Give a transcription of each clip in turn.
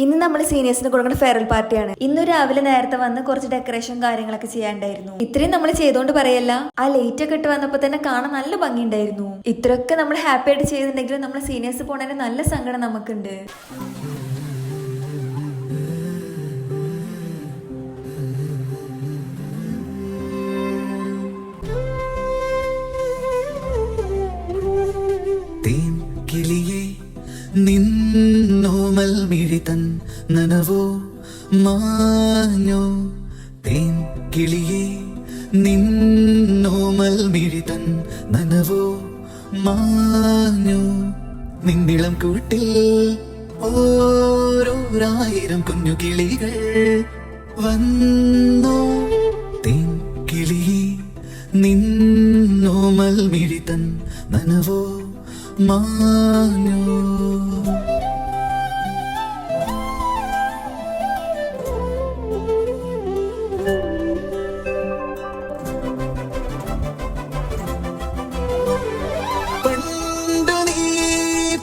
ഇന്ന് നമ്മൾ സീനിയേഴ്സിന് കൊടുക്കുന്ന ഫെയർവെൽ പാർട്ടിയാണ്. ഇന്ന് രാവിലെ നേരത്തെ വന്ന് കുറച്ച് ഡെക്കറേഷൻ കാര്യങ്ങളൊക്കെ ചെയ്യാണ്ടായിരുന്നു. ഇത്രയും നമ്മൾ ചെയ്തോണ്ട് പറയല്ല, ആ ലൈറ്റ് ഒക്കെ ഇട്ട് വന്നപ്പോ തന്നെ കാണാൻ നല്ല ഭംഗിയുണ്ടായിരുന്നു. ഇത്രയൊക്കെ നമ്മൾ ഹാപ്പി ആയിട്ട് ചെയ്തിട്ടുണ്ടെങ്കിലും നമ്മൾ സീനിയേഴ്സ് പോണതിന് നല്ല സങ്കടം നമുക്കുണ്ട്. നിന്നോമൽ മിഴിതൻ നനവോ മാഞ്ഞോ തേൻ കിളിയേ നിന്നോമൽ മിഴിതൻ നനവോ മാഞ്ഞോ നിന്നിളം കൂട്ടിൽ ഓരോരായിരം കുഞ്ഞു കിളികൾ വന്നോ തേൻ കിളിയേ നിന്നോമൽ മിഴിതൻ നനവോ മാഞ്ഞോ. പണ്ട് നീ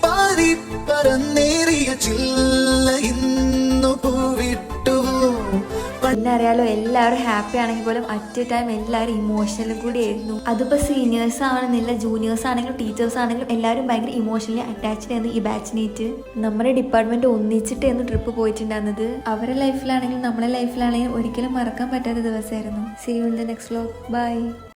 പാറി പറന്നേറിയ ചില്ല ഇന്നു പൂവിട്ടുവോ. പിന്നെ അറിയാലോ, എല്ലാവരും ഹാപ്പി ആണെങ്കിൽ പോലും അറ്റ് എ ടൈം എല്ലാവരും ഇമോഷണലും കൂടി ആയിരുന്നു. അതിപ്പോൾ സീനിയേഴ്സ് ആണെന്നില്ല, ജൂനിയേഴ്സ് ആണെങ്കിലും ടീച്ചേഴ്സ് ആണെങ്കിലും എല്ലാവരും ഭയങ്കര ഇമോഷണലി അറ്റാച്ച്ഡ് ആയിരുന്നു ഈ ബാച്ചിനേറ്റ്. നമ്മുടെ ഡിപ്പാർട്ട്മെന്റ് ഒന്നിച്ചിട്ടായിരുന്നു ട്രിപ്പ് പോയിട്ടുണ്ടായിരുന്നത്. അവരുടെ ലൈഫിലാണെങ്കിലും നമ്മളെ ലൈഫിലാണെങ്കിലും ഒരിക്കലും മറക്കാൻ പറ്റാത്ത ദിവസമായിരുന്നു. See you in the next vlog. By.